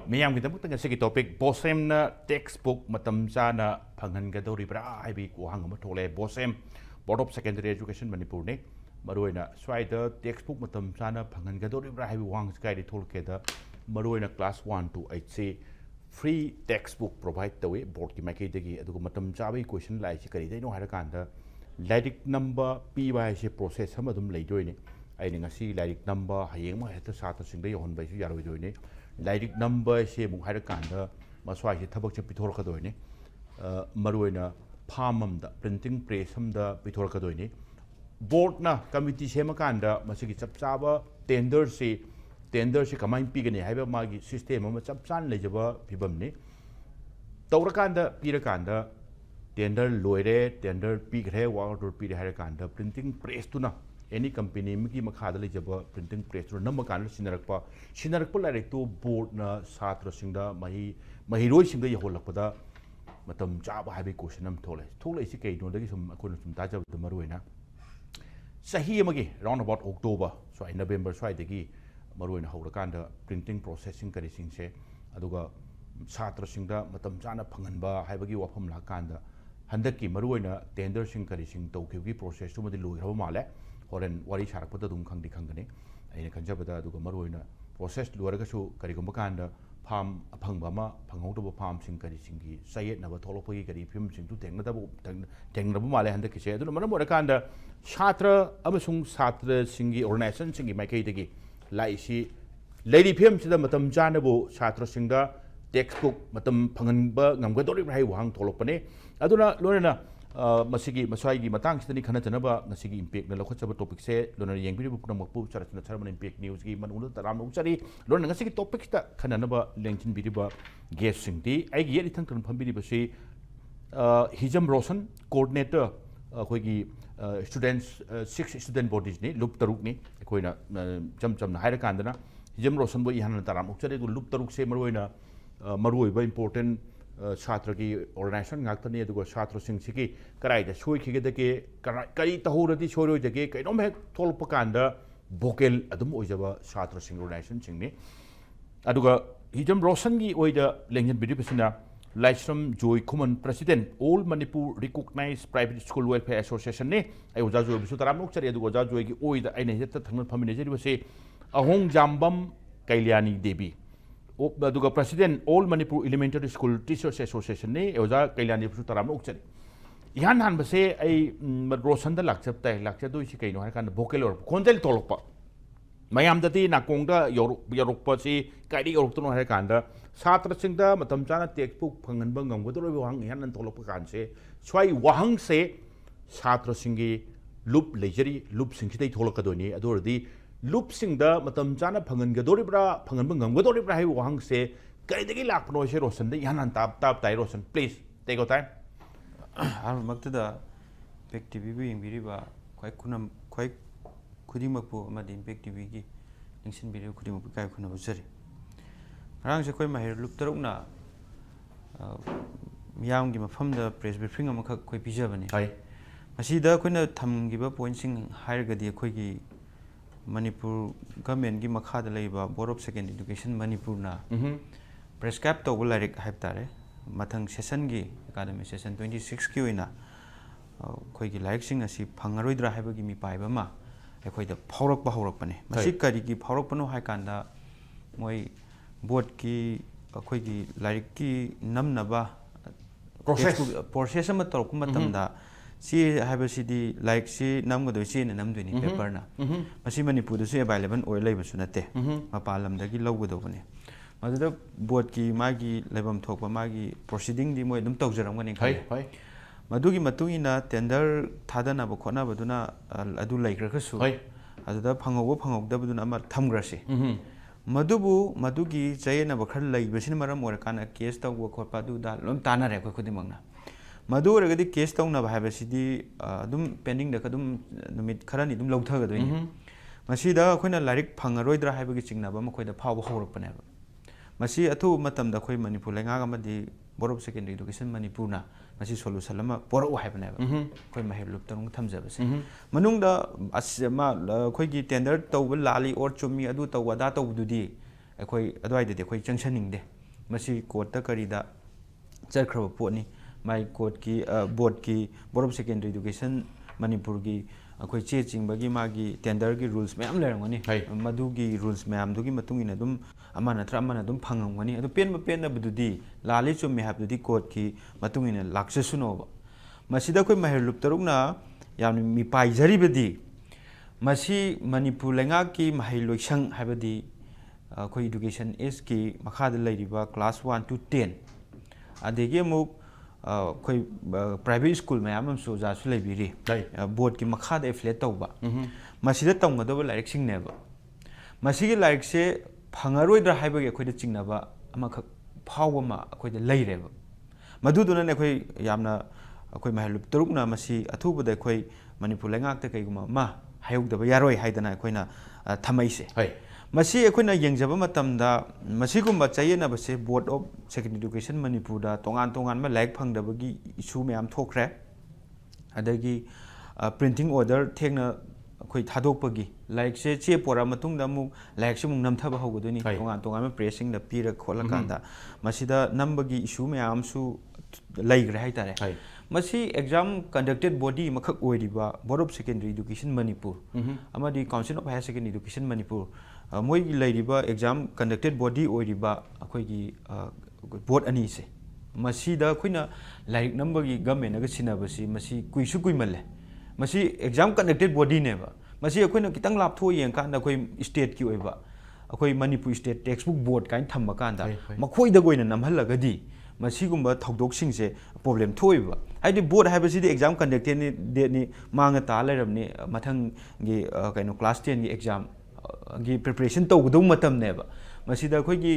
Miyam kita mukta ngasi ki topik Bosem na textbook matam Chana Phanghangadouribara haibi wahang ama thole Bosem Board of Secondary Education Manipur ne maruina swaida textbook matam Chana Phanghangadouribara haibi wahang skai di tholke da maruina class 1 to 8 se free textbook provide tawe board ki makai degi adugo matam chabai question lai si kari dai no hara kanda lyric number pi ba se process ama dum leidoi ne ai ni ngasi lyric number hayeng ma heta sata singdai hon bai su yaroi doi ne lyric number se mu hara kanda maswai se thabak che pithor ka doi ne maruina phamam da printing press ham da pithor ka doi ne board na committee se ma kanda masigi chap chaba tender se kamai pi gani haiba magi system ama chap chan lejaba phibam ne tawrakanda pirakanda tender loire tender pi gre wa order pi hara kanda printing press tuna any company mi makha da lejaba printing press tu nam kan sinarakpa lai to board na satra singda mahi roi singda yaholakpada matam chaba haibi question am thole si kai no da sum akon sum ta jab da maruina sahi amagi round about October so November so dagi maruina hawrakanda printing processing kari sing se aduga satra singda matam chana phanganba haibagi wafam la kanda handaki maruina tender sing kari sing tawki process tu madi loi haba male horen wari sarakpada dum khangdi khangane aina kanjabada aduga maruina process luaraga su kari gumba kanda farm aphangba ma phanghautoba farm sing kari singi sayet na ba tholopagi kari film sing tu tengna bu male handaki se aduna manam orakanda chatra amasung chatra singi organization singi maikai dagi laisi lady film sida matam jana bu chatra singda textbook matam phanganba ngamgadori bhai wang tholopane aduna lorena masigi maswai matang sidani khana janaba nasigi impact na lokhachaba topic se lona yengbi bu punamakpu K.Sharatchandra Sharma impact news gi manung taram uchari lona ngasigi topic ta khana naba lengchin biriba guest singti ai gi yeri thang tan phambiri basi Hijam Roshan coordinator khoigi students 6 student bodies ni loop taruk ni koina cham na haira kandana Hijam Roshan bo ihan taram uchari du loop taruk se maroina maroi ba important छात्र की organisation ngakani adugo chatra sing sigi karai da soi khige da ke kari tahurati soroi da ke kainom hek tholpa kanda vocal adum oijaba chatra sing organization sing ni aduga Hijam Roshan gi oida lengyan bidi pasina Laishram Joy Khuman president all Manipur recognized private school welfare association ne ai oja joy bisu taram nok chari adugo oja joy gi oida aina heta thangna phamine jeri base Angomjambam Keilyani debi aduga president all Manipur elementary school teachers association ne oja Keilyani bisu taram nok chari ihan han base ai Roshan da lakchap tai lakcha do si kaino har kan vocal or konjel tolpa mayam dati nakongda yorokpa si kaidi yorok to no har kan da chatra singda matam chana textbook phanganba ngamgodro wahang ihan nan tolpa kan se swai wahang se chatra singi loop lejari loop singsidai tholka doni adordi loop singda matam chana phangangadoribra phanganba ngamgodoribra hai wahang se kaidagi lakpno se Roshan da ihan nan tap tai Roshan please take your time maktada impact TV bi yingbiriba khwai kunam khwai khudimakpu amadi impact TV gi lingsin biri khudimakpu kai khuna bujari rang se khoi mahir loop tarukna miyam gi mafam da press briefing am khak khoi pijabani hai masida khoina thamgiba point sing hairgadi khoi gi Manipur government gi makha da leiba Board of Secondary Education Manipur na prescribe to larik haip tare mathang session gi academic session 26 ki oina khoi gi laik sing asi phangaroidra haiba gi mi paiba ma ekhoi da phaurak ba haurak pane masi kari gi phaurak pano hai kanda moi board ki khoi gi laik ki namna ba process ma tor kuma tamda si haiba si di like si namga do si na namduni paper na masi Manipur du se available oil leiba sunate mapalam da gi lawgo do bane madada board ki magi lebam thokpa magi proceeding di moi dum tawjaram gani khai madugi matungina tender thadana ba khona baduna adu laikra khasu aduda phangog da baduna ma thamgrasi madugi chayena ba khar laibasin maram orakana case tawgo khotpa du da lom tana re khodi mangna madu regadi case tawna ba habasidi dum pending da kadum numit kharani dum lawtha ga doini masida khoina larik phangaroidra haibagi chingna ba makhoida phaw hawrakpane ba masi athu matam da khoi Manipur lenga amadi Board of Secondary Education Manipur na masi solution lama poro haibane ba khoi mahir loop tarung thamjabase manung da asma khoi gi tender tawba lali or chumi adu tawada tawdudi khoi adwai de khoi changsaning de masi kota karida charkhra potni mai court ki board of secondary education Manipur gi akoi che chingbagi magi tender gi rules mayam lerangani madu gi rules mayam dugi matung ina dum amana tra amana dum phangangani adu pen na bududi lali chum me habdudi court ki matung ina lakse suno masida koi mahir lup taruk na yamni mi pai jari bedi masi Manipur lenga ki mahir loisang habadi koi education is ki makha de lairiba class 1 to 10 adegi muk koi private school mayam so ja su leibiri board ki makha de affiliate tawba masida tawngado laik sing neba masigi laik se phangaroi dra haiba ge khoida chingnaba ama khak phawa ma khoida leireba maduduna ne khoi yamna khoi mahalup turukna masi athuba de khoi Manipur lengak te kaiguma ma hayugdaba yaroi haidana khoina thamaise masi ekhona yengjaba matamda masigumba chayena base board of secondary education Manipur da tongan ma laik phangdabagi issue mayam thokre adagi printing order thengna khoi thadokpagi laik se che pora matungda mu laik se mung namthaba hogodoni tongan ma pressing da pira khola kanda masida nambagi issue mayam su laigre haitare masi exam conducted body makhak oiriba board of secondary education Manipur amadi council of higher secondary education Manipur moi lairiba exam conducted body oiriba akhoi gi board ani se masida khoina laik number gi government aga sinabasi masi kuisu kuimalle masi exam conducted body neba masi akhoina kitang lap tho yeng kan da khoi state ki oiba akhoi Manipur state textbook board kain thamma kan da makhoi da goina namhallaga di masigumba thodok singse problem thoiba haidi board habasi di exam conducted ni de ni manga ta lairamni mathang gi kaino class 10 gi exam gi preparation tawgudum matam neba masida khoi gi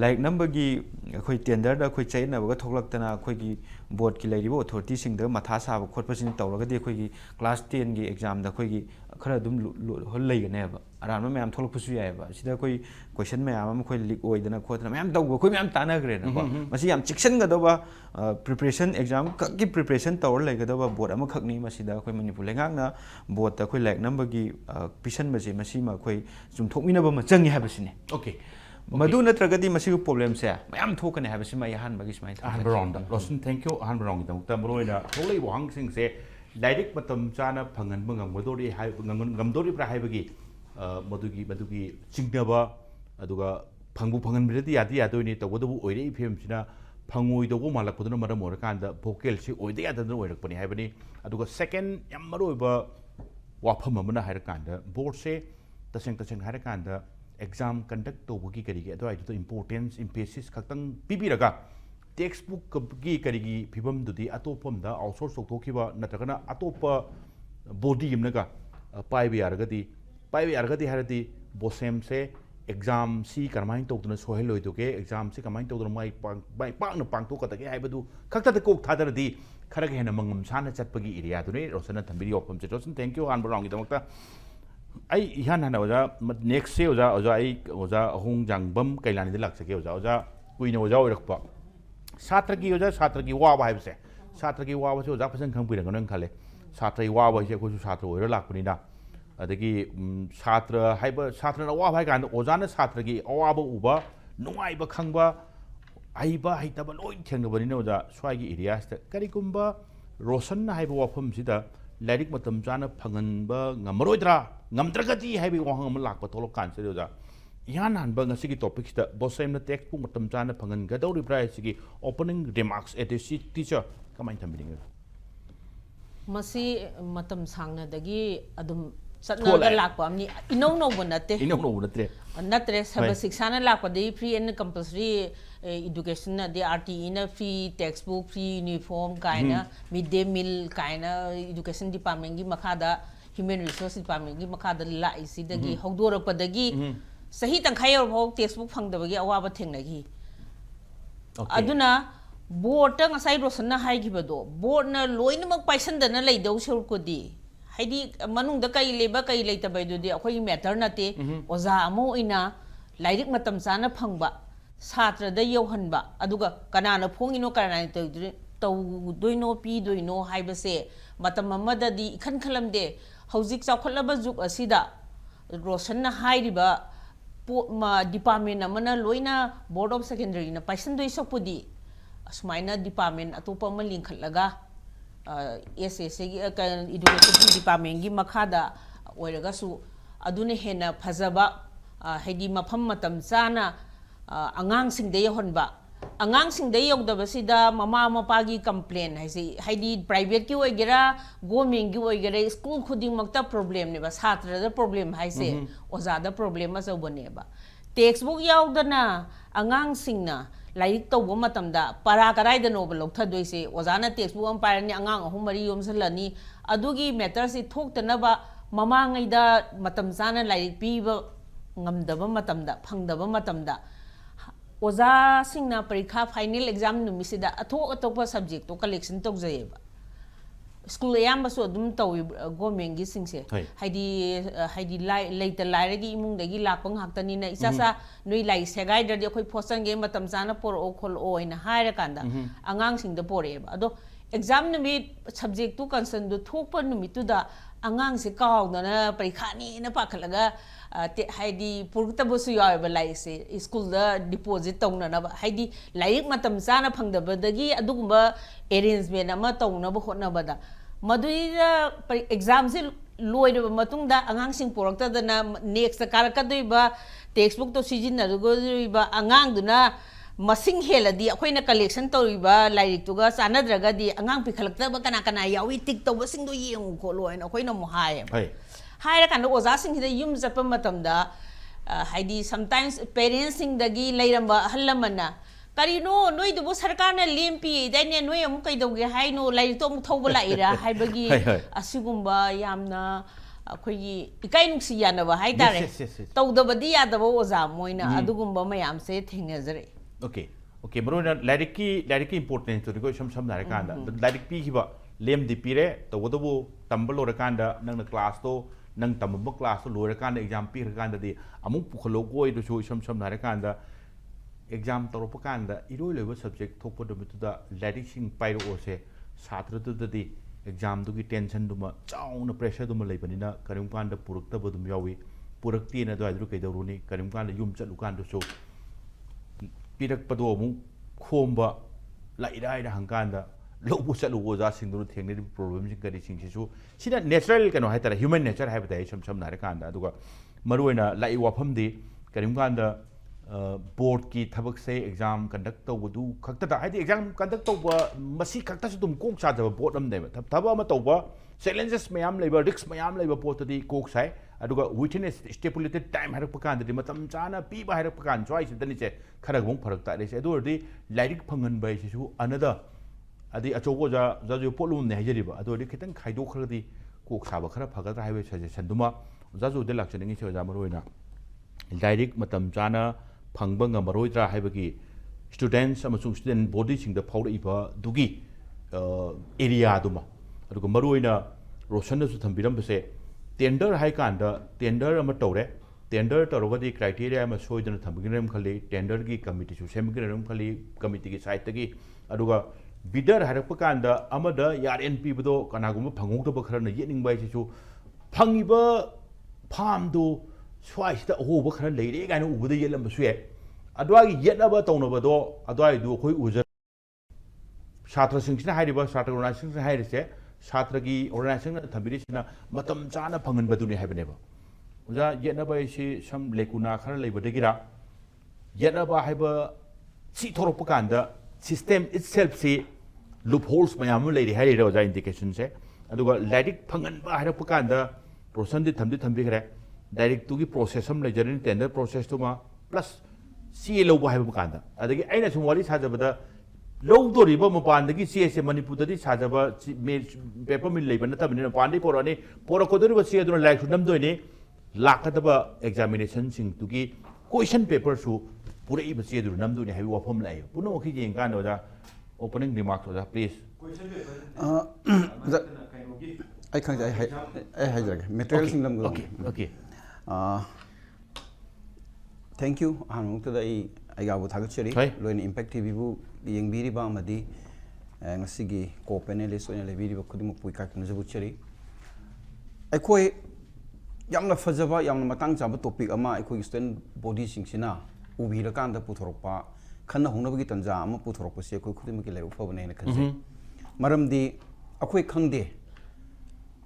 like number gi khoi tender da khoi chaina ba thoklaktana khoi gi board ki lairibo authority sing da matha sa ba khotpasin tawraga de khoi gi class 10 gi exam da khoi gi khara dum hol laigane ba aran ma mayam tholakpusu yai ba sida khoi question mayam khoi leak oidana khotna mayam tawgo khoi mayam tana gre na ba masi yam chiction ga do ba preparation exam ki preparation tawr laiga do ba board ama khakni masida khoi Manipur lengak na board ta khoi like number gi pisan ba je masi ma khoi sum thokmina ba ma changi ha basine okay madu natragadi masi problem se mayam thokane ha basi ma yahan bagi smai han baron da Roshan thank you han baron da mukta mroina tholei bo hang sing se direct matam chana phangan bangam godori hai ngamdori pra hai bagi madugi chingnaba aduga phangbu phangan biradi yadi yadoi ni tawadu oire ifem sina phangoi dogo malak poduna maram or kan da vocal si oide yadana oirak pani hai bani aduga second yam maroiba wapham amana hai kan da board se taseng hai kan da exam conduct to buki karigi adoi to importance emphasis khaktang pibiraga textbook ki karigi phibam dudi atopam da outsource tokhiba natragana atopa body imnaga paibi argadi haradi Bosem se exam si karmain tokduna soheloi doge exam si karmain tokduna mai pang na pang to katagi haibadu khakta de kok thadaradi kharaga hena mangam sana chatpagi area dune Roshan thambiri opam che Roshan thank you han barong gi damakta ai ihan hana oja next se oja Angomjambam Keilyani de laksake oja kuina oja oirakpa छात्र की वाब है छात्र की वाब से ओजा फसन खंगपीरगन खले छात्र की वाब है कोई छात्र ओर लापनीना अदगी छात्र वाब है कान ओजाना छात्र की अवाब उबा नुआइबा खंगबा आइबा हाइतबा लोइ थेंगबनिना ओजा स्वाइगी एरियास करिकुंबा रोशन हाइबा वाफम सिदा लाइरिक मतम जाना फंगनबा ngमरोइद्रा ngमद्रगति हाइबा वाहंग म लाकबा तोलो कानसे ओजा yan hanba ngasi ki topic sta Bosem na textbook matam chana Phanghangadouribara sigi opening remarks at the teacher kamai thambing masi matam sangna dagi adum satna ga lakpa amni ino no bonate natre saba shiksha lakpa de free and compulsory education na de RTE na free textbook free uniform kaina midday meal kaina education department gi makada human resource department gi makada la isi dagi hawdora padagi sahi tangkhai ho textbook phangdabagi awaba thengnagi aduna board ta ngasai Roshan na haigibado board na loinamak paisandana leidau serukodi haidi manung da kai leba kai leitabai dudi akhoi matter nate oza amo ina lairik matam chana phangba satra da yohanba aduga kanana phongino kanana tawdoino pi doino haibase matam amada di ikhan khalamde hojik chawkhalaba juk asida Roshan na hairiba department amana loina board of secondary na paisan doi sokpudi asmaina department atopa ama linkhatlaga SSA gi education department gi makhada oiraga su aduna hena phajaba haidi mafam matam chana angang sing de honba angang sing de yogdaba sida mama mapagi complain haidi private ki oigera government gi oigera school khuding makta problem ne ba satra da problem haise oza da problem ma jobone ba textbook yaudana angang singna laik tawba matamda para karai da novel lokthadoi ozana textbook am parani angang ahum mari yomsalani adugi matter si thoktana ba mamangai da matam chana laik piba ngamdaba matamda phangdaba matamda oza singna parikha final exam numisida athopa subject to collection tokjayeba school ayamba so dum tawi government gi singse haidi laita lairagi imung dagi lakpang haktani na isasa noi lai segai dadi khoi phosan ge matam chana por o khol o ina haira kanda angang singda poreba ado exam numi subject to concern du thokpa numitu da angang se kaawdana parikha ni na pakhalaga haidi purtabusu yaaba lai se school da deposit tongna na haidi laik matam chana phangdaba dagi adugumba arrangement ama tongna ba hotna bada maduida exam se loiraba matungda angang sing porakta dana next karakadoi textbook to sijinna rugoiba angang duna masing heladi akoina collection toriba lairik tuga sanadraga di angang pikhalakta ba kana yawi tik to sing do yengu ko loina akoina mo hai haira kan oza sing hida yum japa matamda haidi sometimes parents sing dagi lairamba hallamana karino noi dubu sarkar na lempi daine noi amu kaidoge haino lairi to mu thoba laira haibagi asigumba yamna akhoi ikai nuksi yanaba haidare tawdabadi yadaba oza moina adugumba mayam se thingnajare okay marona lairiki important to go sam nare kanda lairik pi hiba lem di pire tawdabu tambalo rakanda nang class to nang tambo class to lora kanda exam pi rakanda di amu pukhalo goi do so sam nare kanda exam toropa kanda iroi leba subject thokpo do da lairik sing pairo ose satra to di exam du gi tension duma chauna pressure duma leibanina karim kanda purukta bodum yawi purakti na do adru kaidoruni karim kanda yum chalu kanda so pirak pado mu khomba laidai da hangkanda lobu chalu oza singdu thengni problem sing kari sing su sina natural kano haitara human nature haibata sam nare kanda aduga maruina lai wafam di karim kanda board ki thabak se exam conduct to du khakta da haidi exam conduct to ba masi khakta su dum kok cha da board am deba thaba ma to ba challenges mayam leiba risks mayam leiba pot di kok sai aduga within a stipulated time harak pakan di matam chana pi ba harak pakan choi sidani che khara gong pharak ta se adu di lairik phangan bai su another adi achogo ja ju polum ne hajeriba adu di khitang khaido khradi kok sa ba khara phagadra haibe suggestion duma ja ju de lakchani se ja maroina lairik matam chana phangba ngamaroidra haibagi students amasung student body sing da phawra iba dugi area duma aduga maroina roshan su thambiram base tender hai kanda tender ama tore tender torogadi criteria ama soidana thambiram khali tender gi committee su semigram khali committee gi site gi aduga bidder harappa kanda amada RNP bdo kanaguma phangong to khara na yening bai su phangiba farm do swai sta ho ba khara leire ga no ubuda yelam su ye adwagi yetnaba tonaba do adwai du khoi uja छात्र सिंह हाइरिबा छात्र organisation से हाइरिसे छात्र की organisation थबिरिसना मतम चाना फंगन बदुनि हाइबनेबा उजा येनबा इसी सम लेकुना खर लेबदगिरा येनबा हाइबा सी थोरप कांदा सिस्टम इटसेल्फ से लूप होल्स मयाम लेरि हाइरिरा उजा इंडिकेशन से अदुगा लाइडिक फंगन बा हाइरप कांदा प्रोसेस दि थंबिखरे डायरेक्ट टू की प्रोसेस हम लेजरन टेंडर प्रोसेस तो मा प्लस सी लोबा हाइबा कांदा अदगी आइना सुम वाली साजबदा लौदोरिबा मपानदगी से मणिपुरदि साजबा पेपर मिल लेबा नतबनि मपानदि पोरानि पोरकोदोरिबा से अदुना लाइक नमदोइने लाकदबा एग्जामिनेशन सिंग तुगी क्वेश्चन पेपर सु पुरैबा से अदुना नमदोइने हाइबा वफम लाइ पुनो ओखि जें कान ओजा ओपनिंग रिमार्क्स ओजा प्लीज क्वेश्चन पेपर आई खंग आई हाइ जगे मटेरियल सिंग नमदो ओके थैंक यू हानुक्तदा आई गाबो थागचरी लोइन इम्पैक्ट टीवी बु येंगबिरिबा अमदि ngasiगी को panelist ओइना लेबिरिबा खुदिमु पुइका खुनजबुचरी अखोय yamna fajaba yamna matang chaba topic ama akhoi student body singsina ubira kanda puthorokpa khanna hongnabagi tanja ama puthorokpa se akhoi khudimaki leru fabane na khanse maramdi akhoi khangde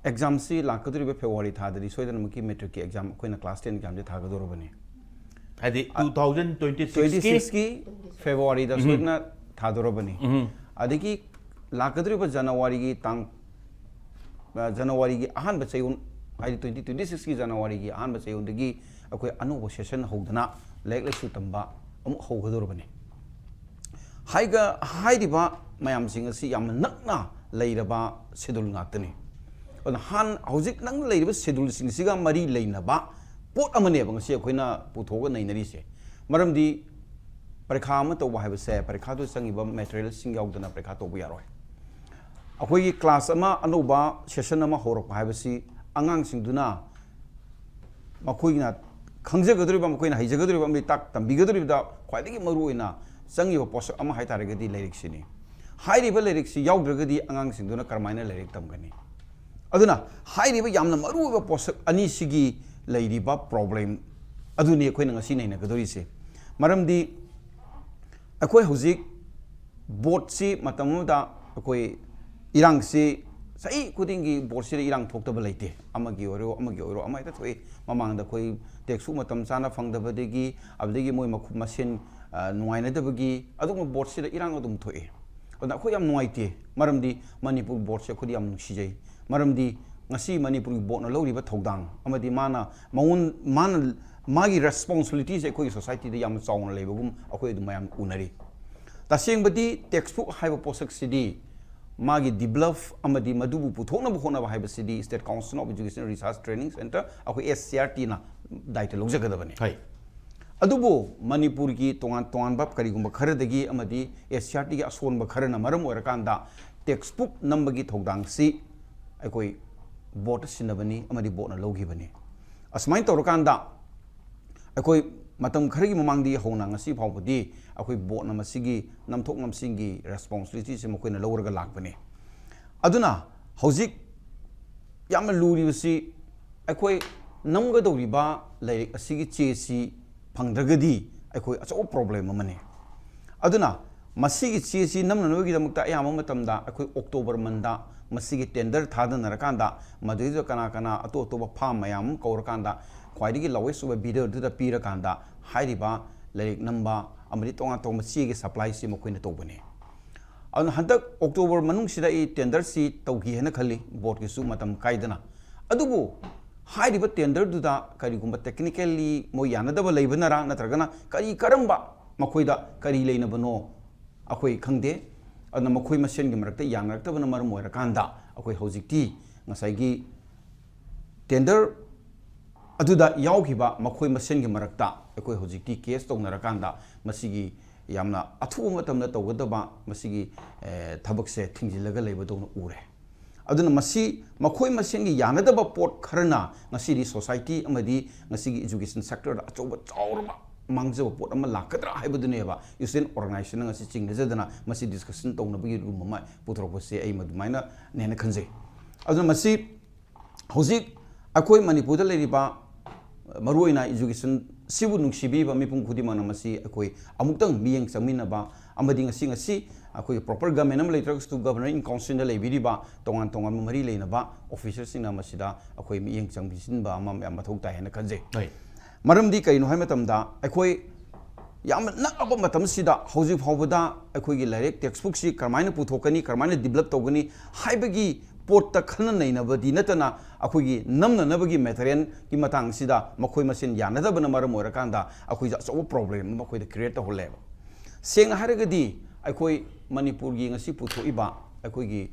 exam si lakaduri be February thadari soidana maki metric exam akhoi na class 10 exam de thagadoro bane adi 2026 ki February da soidana thadoro bane adiki lakaduri ba January gi tang January gi ahan ba chayun आई 2026 की जनवरी की आन बचे उनकी अकोई अनोब session होदना lake लेसु तंबा अमु होगदोर बने हाइगा हाइदिबा मयाम सिंग असि याम नकना लेइरबा schedule ngaktani on han hojik nang leiriba schedule sing siga mari leinaba pot amane bang se khoina puthoga nainari se maramdi parekha ama to ba se parekha to sangiba material sing yaudana parekha to bu yaroi akoi class ama anoba session ama horok ba si angang singduna makoina khangjagadriba makoina haijagadriba amri tak tambigadriba da khwaidagi maruina changiba posak ama haitaragadi lyric sini hairiba lyric si yaudragadi angang singduna karmaina lyric tamgani aduna hairiba yamna maruba posak ani sigi leiriba problem aduni khoina ngasi naina gadori se maramdi akoi hojik board si matamda akoi irang si sai kudingi borsi irang thokta balaite amagi oro amai ta thoi mamang da koi teksu matam chana phangdabadegi abdegi moi makhum masin nuaina dabagi adum borsi irang adum thoi ona khoi yam nuaite maramdi manipur borsi khodi yam nuksijai maramdi ngasi manipur bot na loriba thodang amadi mana magi responsibilities ekoi society da yam chawna lebagum akoi dum mayam unari tasengbadi textbook haiba posak sidi magi develop amadi madubu puthona bukhona ba haiba city state council of education research training center akoi SCRT na daita logjaga bane hai adubu manipur ki tongan bab kari gumba khara dagi amadi SCRT ki ason ba khara na maram orakanda textbook nambagi thodang si akoi board sinabani amadi board na logi bane asmain torokanda akoi matam khari mamangdi hona ngasi phawbudi akoi board na masigi namthok namsingi responsibility se makoina lawraga lakbane aduna hojik yamna luri basi akoi namga doriba lyric asigi chesi phangdragadi akoi acho problem amane aduna masigi chesi namna nogi damukta ayama matamda akoi October manda masigi tender thadana rakanda madui kana ato farm mayam kaurakanda khwaidigi lowest suba bidder da pira kanda hairiba lyric number amari tonga to machigi supply si makoina tobane an handak October manung sida I tender si tawgi hena khali board ki su matam kaidana adubu hairiba tender duda kari gumba technically mo yanadaba leibanara natragana kari karamba makoida kari leinabano akoi khangde ana makoi masen gi marakta yangaraktabana maram oirakanda akoi hojikti ngasai tender aduda yaukiba makoi masen gi marakta akoi hojikti case tongnarakanda masigi yamna athu matamna tawgadaba masigi thabakse thingjilaga leibadona ure aduna masi makoi masen gi yanadaba port kharana ngasi di society amadi ngasi gi education sector da achoba chaurba mangzaba port ama lakadra haibaduneba student organization ngasi chingnajadana masi discussion tongnabagi room ama puthropase ai madumaina nena khanje aduna masi hojik akoi manipur da leriba maruina education sibu nungsibi ba mipung khudimana masi akoi amuktang miyeng samina ba amadi ngasi akoi proper government am later to governor in council da lebiriba tongan mari leina ba officers sina masida akoi miyeng changbisin ba ama mathok ta hena khanje maramdi kaino hai matamda akoi yam nakaba matam sida hojik phawbada akoi gi lyric textbook si karmaina puthokani karmaina develop togani haibagi port ta khana naina badi natana akoi gi namna nabagi material ki matang sida makoi masin yanada bana maram orakanda akoi ja so problem makoi da create holle seng haragadi akoi manipur gi ngasi putho iba akoi gi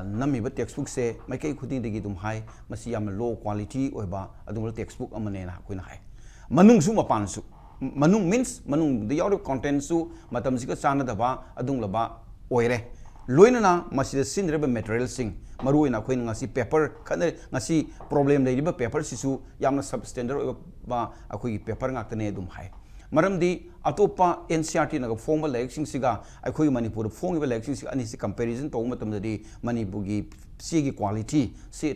nami ba textbook se maikai khuding degi dum hai masi yam low quality oiba adum textbook amane na akoi na hai manung su mapan su manung means manung the yaw content su matam sika chana da ba adung laba oire loinana masida sinreba material sing maruina khoin ngasi paper khane ngasi problem leiba paper sisu yamna substandard ba akhoi paper ngaktane dum hai maramdi atopa NCRT na formal election siga akhoi manipur formal election siga ani si comparison to matam dadi manipur gi si gi quality si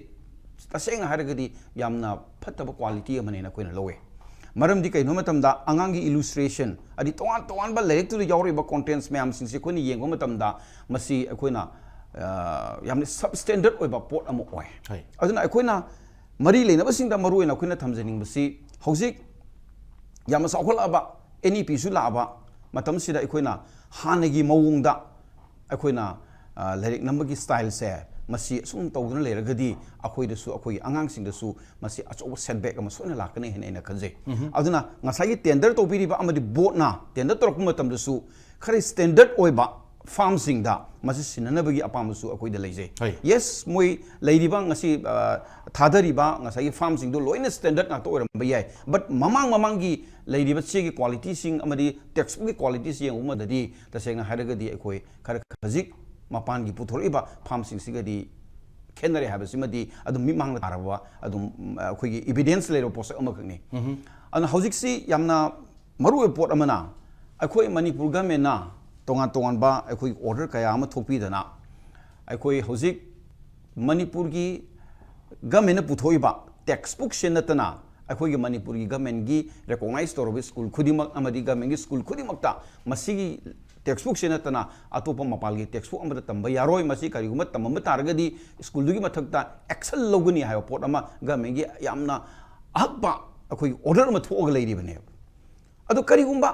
तसेंग हारगदी यामना फत्तब quality अमनेना कोइना लवे मरमदी कइनो मतमदा अंगांगी illustration अदि तोवान तोवान बा लाइरिक तु यावरिबा कंटेंट्स मैम सिंसे कोइनी येंगो मतमदा मसी अखोइना यामने सबस्टैंडर्ड ओइबा पोट अमो ओय अदुना अखोइना मरी लेनबसिंदा मरुइना अखोइना थमजनिंग बसी हौजिक याम साखोलाबा NEP सु लाबा मतमसिदा अखोइना हानगी मवुंगदा अखोइना लाइरिक नंबरगी स्टाइल से मसी सुम तौदना लेरगदी अखोइदसु अखोइ अंगांगसिंगदसु मसी अचौ सेटबैक अमा सोना लाकने हेनेना खंजे अदुना ngसाई टेंडर तौबिरिबा अमदि बोटना टेंडर तोरक मतमदसु खरे स्टैंडर्ड ओइबा फार्म सिंगदा मसी सिननबगी अपामसु अखोइदा लेजे यस मोइ लेरिबा ngasi थादरिबा ngसाई फार्म सिंगदो लोइना स्टैंडर्ड नातो ओरम याय बट ममांगी लेरिबा चेगी क्वालिटी सिंग अमदि टेक्स्ट बुक क्वालिटी सिंग उमददी तसेंगा हारगदी अखोइ खर खजिक मपान की पुथोरीबा फार्म सिंगसिगदी खेनरे हाबसिमदी अदुम मिमांग तारबा अदुम अखोइगी एविडेंस लेरो पोस्ट अमखनी अन हौजिकसी यामना मरु पोट अमना अखोइ मणिपुर गवर्नमेंटना तोंगान तोंगानबा अखोइ ऑर्डर कया अमा थोपीदना अखोइ हौजिक मणिपुर की गवर्नमेंट पुथोइबा टेक्स्ट बुक सेनतना अखोइ मणिपुर की गवर्नमेंट की रिकॉग्नाइज तौरबा स्कूल खुदिमक अमदी गवर्नमेंट की स्कूल खुदिमकता मसीगी टेक्स्ट बुक सेनतना अतोप मपाल की टेक्स्ट बुक अमदा तंबा यारोय मसी करिगुम तमम तारगदी स्कूल दुगी मथकता एक्शन लौगनी हायो पोट अमा गवर्नमेंट की यामना अहबा अखोइ ऑर्डर म थोग लेरिबने अदो करिगुम्बा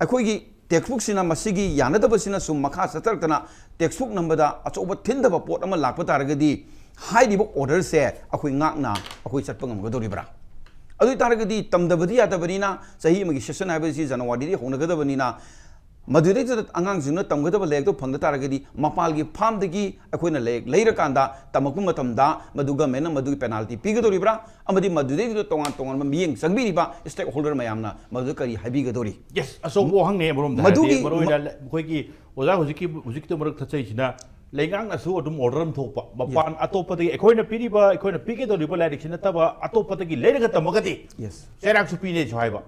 अखोइ टेक्स्ट बुक सिना मसीगी यानदबसिना सुम मखा सतरतना टेक्स्ट बुक नंबरदा अचौबा थिंदबा पोट अमा लाप तारगदी हाइदिबो ऑर्डर से अखोइ ngakna अखोइ चटपंगमगदोरिबरा अदु तारगदी तमदबदी यादबनिना सही मगी सेशन हाइबसी जनवरी दि होनगदबनिना मधुदे अंगांगसिंगना तमगदबा लेक तो फंगद तारगदी मपालगी फार्मदगी अखोइना लेक लेरकांदा तमकु मतमदा मदुगा मेना मदुगी पेनाल्टी पिगदोरिब्रा अमदि मधुदे तोंगान तोंगान मियेंग संगबिरिबा स्टेक होल्डर मयामना मदु करी हाइबिगदोरी यस असो वोहंगने मरोम मदुगी मरोइना अखोइगी ओजा हुजिकी तो मरक थचैसिना लेंगांग असु अदुम ऑर्डर अम थोपा मपान अतोपदगी अखोइना पिरिबा अखोइना पिगदोरिबा लाइरिक नतबा अतोपदगी लेरगा तमगदी यस सेराक्सु पिने छहाइबा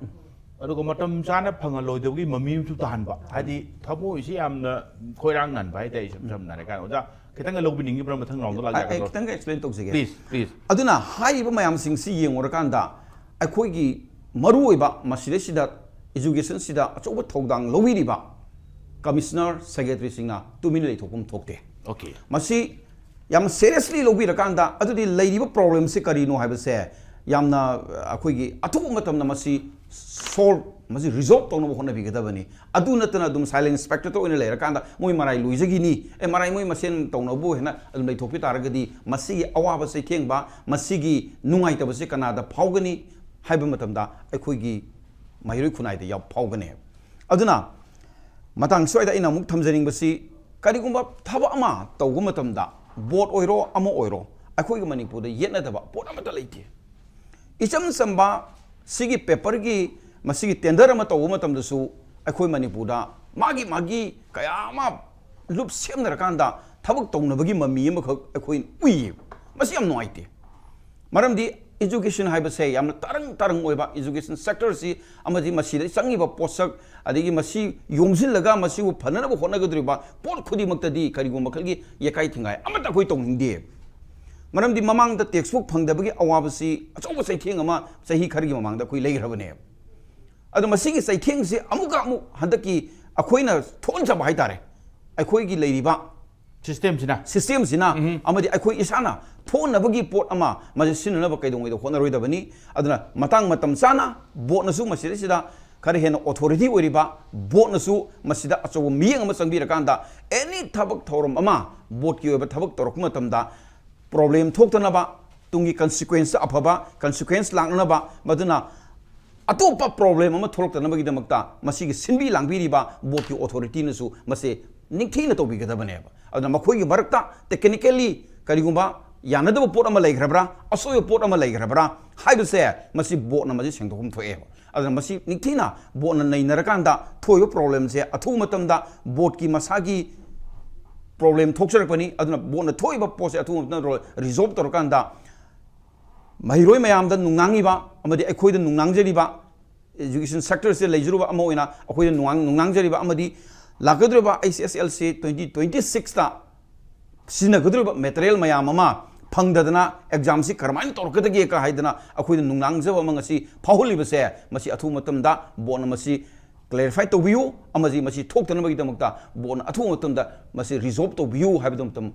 अदुगो मतम चाना फंगलोइदोगी ममीमसु ताहनबा हादि थमो इसी यामना खोइरांग नानबा हाइदे इसम समनारे का ओजा खितंग लोगबिनिंगी ब्रम मथंग राउंड लाग जागा खितंग एक्सप्लेन तौजगे प्लीज अदुना हाइबा मयाम सिंगसी येंगोरकांदा अखोइगी मरुओइबा मसिदेसिदा एजुकेशन सिदा अचौबा थौदांग लौबिरिबा कमिश्नर सेक्रेटरी सिंगना तुमिन लेथोकुम थोकते ओके मसी याम सीरियसली लौबिरकांदा अदुदि लेरिबा प्रॉब्लम से करिनो हाइबसे यामना अखोइगी अथुब मतमना मसी सॉल्व मसी रिजॉल्व तौनो होनबिगदबनी अदु नतना अदुम साइलेंट इंस्पेक्टर तो ओइना लेरकांदा मोइ मराई लुइजगिनी ए मराई मोइ मसेन तौनबो हेना अदुम लेथोपि तारगदी मसी अवाबा से थेंगबा मसीगी नुंगाइतबसे कनादा फावगनी हाइबा मतमदा अखोइगी माहिरुइ खुनाइदा या फावगने अदुना मतंग सोइदा इना मुक थमजनिंगबसी करिगुम्बा थबा अमा तौगु मतमदा बोट ओइरो अमो ओइरो अखोइगी मणिपुरदा येनदबा पोट अमता लेते इचम संबा सिगी पेपर की मसीगी टेंडर अमा तौगु मतमदसु अखोइ मणिपुरदा मागी मागी कयामा लुप सेमनरकांदा थबक तौनबगी ममी अमखक अखोइ उइ मसी यम नोइते मरमदी एजुकेशन हाइबसे यामना तरंग ओइबा एजुकेशन सेक्टर सी अमदि मसीदा संगिबा पोसक अदिगी मसी योमजिलगा मसीबु फननबो होनगदरिबा पोट खुदिमक्तदी करिगो मखलगी यकाई थिंगाय अमता कोइ तौनिंगदे मरमदी ममांगदा टेक्स्ट बुक फंगदबगी अवाबसी अचौबा सैथेंग अमा सही खरगी ममांगदा कोइ लेग्रबने अदो मसीगी सैथेंग से अमुका अमु हंदकी अखोइना थोनजबा हाइतारे अखोइगी लेरिबा सिस्टम सिना अमदि अखोइ इसाना थोनबगी पोट अमा मजे सिननब कैदोंगैदो होनरोइदबनी अदुना मतंग मतम चाना बोटनसु मसिदा खर हेन ऑथोरिटी ओरिबा बोटनसु मसिदा अचौ मियंग अमा संबिरकांदा एनी थबक थौरम अमा बोट की ओइबा थबक तोरक मतमदा problem थोक्तनबा Tungi consequence अफबा consequence लांगनबा मदुना अतोपा problem अमा थोरक्तनबगिदमक्ता मसिगी सिनबी लांगबिरिबा बोट की ऑथोरिटी नसु मसे निंगथीना तौबिगदबनेबा अदुना मखोइगी मरक्ता टेक्निकली करिगुम्बा यानदब पोट अमा लेग्रबरा असोय पोट अमा लेग्रबरा हाइबसे मसी बोटना मजी सेंगदोकुम थोएबा अदुना मसी निंगथीना बोटना नैनरकांदा थोयो प्रॉब्लम से अथु मतमदा बोट की मसागी प्रॉब्लम थोक्सरपनी अदुना बोटना थोइबा पोसे अथु मतना रिजॉल्व तोरकांदा महिरोय मयामदा नुंगांगिबा अमदि अखोइदा नुंगांजरिबा एजुकेशन सेक्टर से लेजरुबा अमा ओइना अखोइदा नुंगांजरिबा अमदि लागद्रबा ICSL से 2026 ता सिनगद्रबा मटेरियल मयाम अमा फंगदना एग्जाम से करमाइन तौरकदगे का हाइदना अखोई नुंगनांगजब मंगसी फाहुलिबसे मसी अथु मतमदा बोन मसी क्लेरिफाई तौबियु अमजी मसी थोक्तनबगीदमक्ता बोन अथु मतमदा मसी रिजॉल्व तौबियु हाइबदमतम